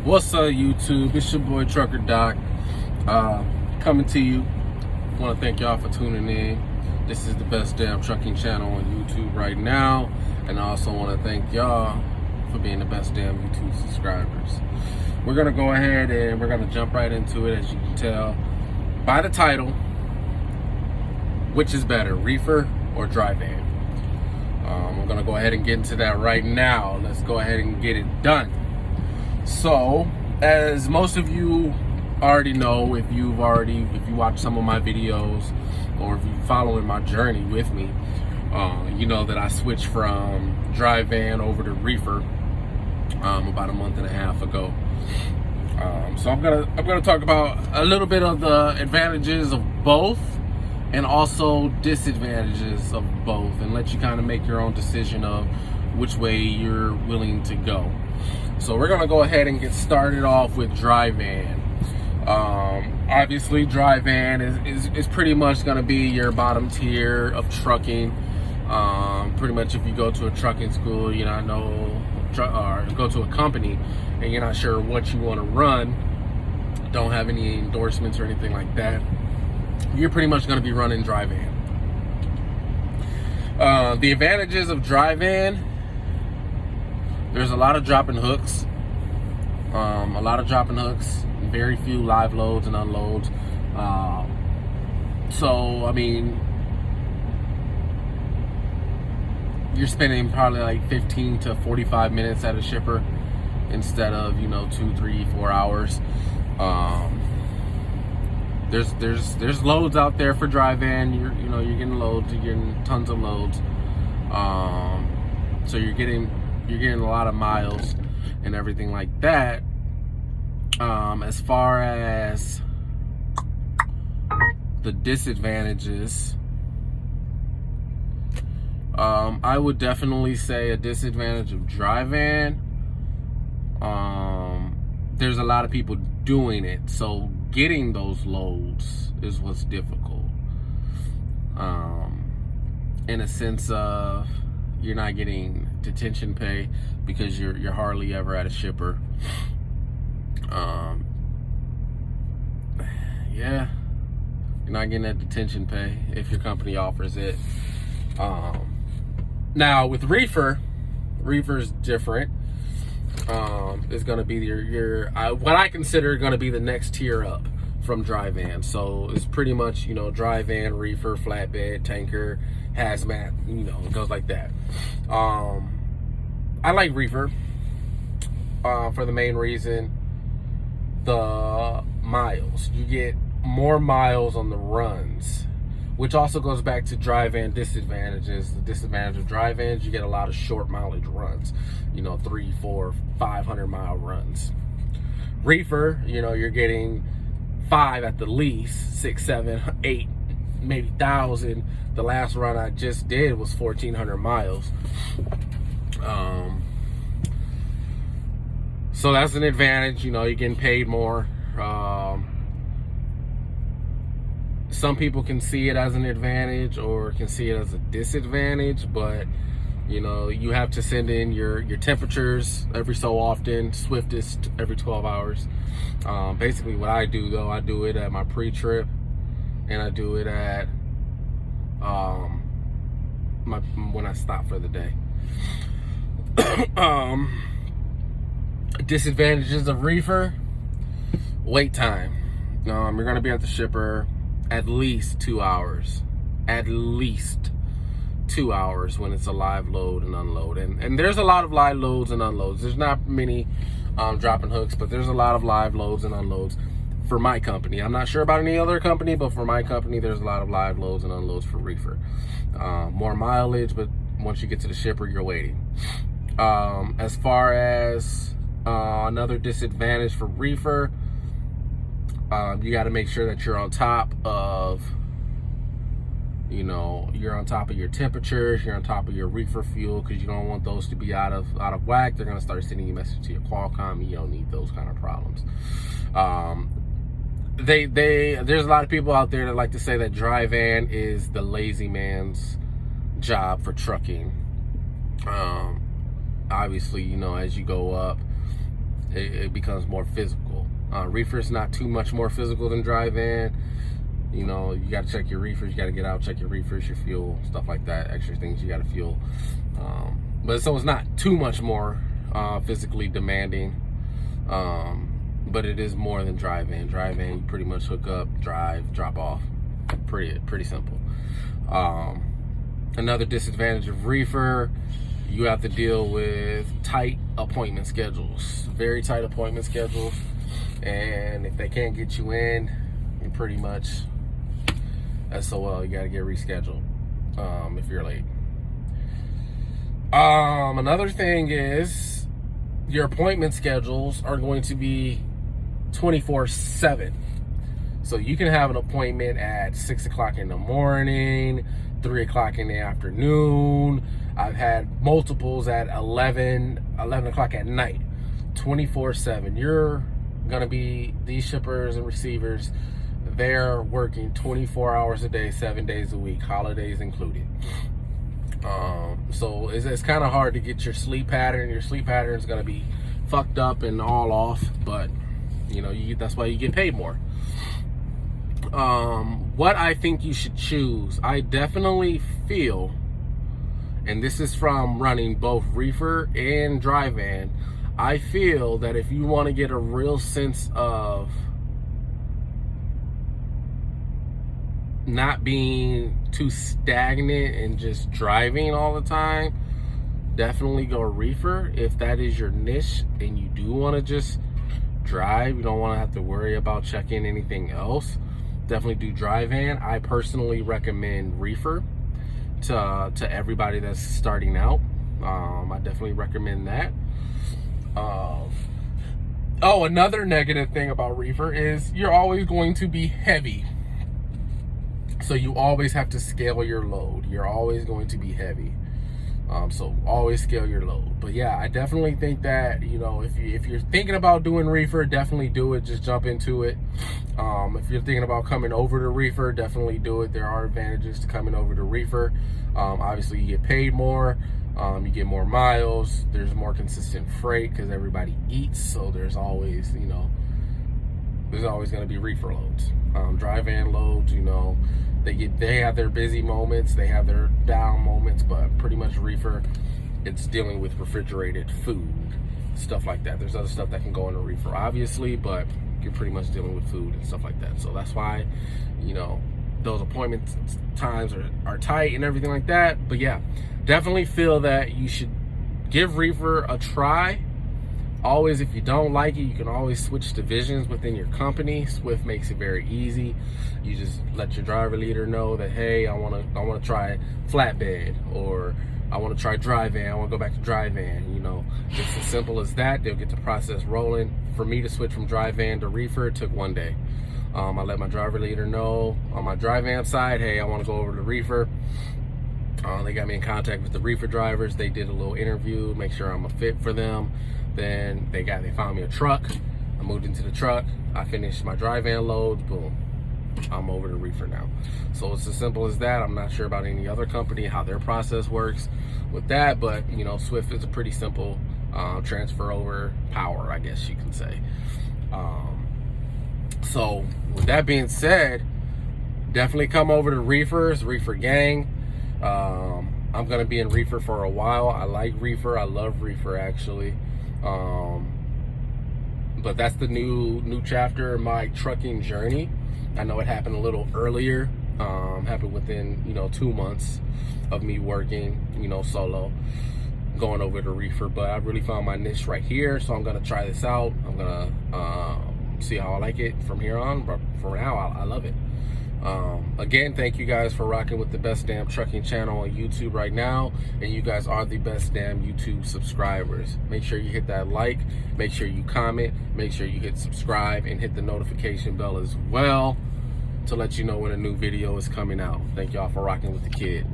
What's up, YouTube? It's your boy Trucker Doc, coming to you. Want to thank y'all for tuning in. This is the best damn trucking channel on YouTube right now, and I also want to thank y'all for being the best damn YouTube subscribers. We're gonna go ahead and we're gonna jump right into it. As you can tell by the title, which is better, Reefer or Dryvan? I'm gonna go ahead and get into that right now. Let's go ahead and get it done. So, as most of you already know, if you watch some of my videos or if you're following my journey with me, you know that I switched from Dryvan over to Reefer about a month and a half ago. So I'm gonna talk about a little bit of the advantages of both and also disadvantages of both, and let you kind of make your own decision of which way you're willing to go. So we're gonna go ahead and get started off with Dryvan. Obviously, Dryvan is pretty much gonna be your bottom tier of trucking. Pretty much, if you go to a trucking school, or go to a company, and you're not sure what you want to run, don't have any endorsements or anything like that, you're pretty much gonna be running Dryvan. The advantages of Dryvan: there's a lot of dropping hooks. Very few live loads and unloads. So, I mean, you're spending probably like 15 to 45 minutes at a shipper instead of, 2, 3, 4 hours. There's loads out there for Dryvan. You're getting loads. You're getting tons of loads. So you're getting a lot of miles and everything like that. As far as the disadvantages, I would definitely say a disadvantage of Dryvan. There's a lot of people doing it, so getting those loads is what's difficult. In a sense of you're not getting detention pay because you're hardly ever at a shipper. Yeah, you're not getting that detention pay if your company offers it. Now with Reefer's different. It's gonna be what I consider gonna be the next tier up from Dryvan. So it's pretty much, Dryvan, Reefer, flatbed, tanker, hazmat, it goes like that. I like Reefer for the main reason, the miles. You get more miles on the runs, which also goes back to Dryvan disadvantages. The disadvantage of Dryvan, you get a lot of short mileage runs, 3, 4, 500 mile runs. Reefer, you're getting 5 at the least, 6, 7, 8, maybe 1,000. The last run I just did was 1,400 miles. So that's an advantage. You're getting paid more. Some people can see it as an advantage or can see it as a disadvantage, but you have to send in your temperatures every so often, swiftest every 12 hours. Basically what I do, though, I do it at my pre-trip, and I do it at when I stop for the day. Disadvantages of Reefer: wait time. You're gonna be at the shipper at least 2 hours. At least 2 hours when it's a live load and unload. And there's a lot of live loads and unloads. There's not many dropping hooks, but there's a lot of live loads and unloads for my company. I'm not sure about any other company, but for my company, there's a lot of live loads and unloads for Reefer. More mileage, but once you get to the shipper, you're waiting. As far as another disadvantage for Reefer, you got to make sure that you're on top of your temperatures, you're on top of your Reefer fuel, because you don't want those to be out of whack. They're going to start sending you messages to your Qualcomm. You don't need those kind of problems. There's a lot of people out there that like to say that Dryvan is the lazy man's job for trucking. Obviously, as you go up, it becomes more physical. Reefer is not too much more physical than Dryvan. You know, you got to check your reefers. You got to get out, check your reefers, your fuel, stuff like that. Extra things you got to fuel. But so it's not too much more physically demanding. But it is more than Dryvan. Dryvan, you pretty much hook up, drive, drop off. Pretty simple. Another disadvantage of Reefer, you have to deal with tight appointment schedules. Very tight appointment schedules. And if they can't get you in, you're pretty much SOL. You got to get rescheduled if you're late. Another thing is your appointment schedules are going to be 24/7. So you can have an appointment at 6 o'clock in the morning, 3 o'clock in the afternoon. I've had multiples at 11 o'clock at night, 24/7. You're gonna be, these shippers and receivers, they're working 24 hours a day, 7 days a week, holidays included. So it's kind of hard to get your sleep pattern. Your sleep pattern is gonna be fucked up and all off, but you know, that's why you get paid more. What I think you should choose, I definitely feel, and this is from running both Reefer and Dryvan, I feel that if you want to get a real sense of not being too stagnant and just driving all the time, definitely go Reefer. If that is your niche and you do want to just drive, you don't want to have to worry about checking anything else, definitely do Dryvan. I personally recommend Reefer to everybody that's starting out. I definitely recommend that. Another negative thing about Reefer is you're always going to be heavy. So you always have to scale your load. You're always going to be heavy. So always scale your load. But yeah, I definitely think that, you know, if you're thinking about doing Reefer, definitely do it. Just jump into it. If you're thinking about coming over to Reefer, definitely do it. There are advantages to coming over to Reefer. Obviously, you get paid more. You get more miles. There's more consistent freight because everybody eats. So there's always, you know, there's always going to be Reefer loads. Dryvan loads, you know, they have their busy moments, they have their down moments, but pretty much Reefer, it's dealing with refrigerated food, stuff like that. There's other stuff that can go into Reefer, obviously, but you're pretty much dealing with food and stuff like that. So that's why, you know, those appointment times are tight and everything like that. But yeah, definitely feel that you should give Reefer a try. Always, if you don't like it, you can always switch divisions within your company. Swift makes it very easy. You just let your driver leader know that, hey, I want to try flatbed, or I want to try Dryvan. I want to go back to Dryvan. You know, it's as simple as that. They'll get the process rolling. For me to switch from Dryvan to Reefer, it took 1 day. I let my driver leader know on my Dryvan side, hey, I want to go over to Reefer. They got me in contact with the Reefer drivers. They did a little interview, make sure I'm a fit for them. Then they found me a truck. I moved into the truck. I finished my Dryvan loads. Boom, I'm over to Reefer now. So it's as simple as that. I'm not sure about any other company, how their process works with that, but you know, Swift is a pretty simple transfer over power, I guess you can say. So with that being said, definitely come over to Reefer's Reefer Gang. I'm gonna be in Reefer for a while. I like Reefer. I love Reefer actually. But that's the new chapter in my trucking journey. I know it happened a little earlier. Happened within, you know, 2 months of me working, you know, solo, going over to Reefer. But I really found my niche right here, so I'm gonna try this out. I'm gonna see how I like it from here on. But for now, I love it. Again, thank you guys for rocking with the best damn trucking channel on YouTube right now, and you guys are the best damn YouTube subscribers. Make sure you hit that like, make sure you comment, make sure you hit subscribe, and hit the notification bell as well to let you know when a new video is coming out. Thank y'all for rocking with the kid.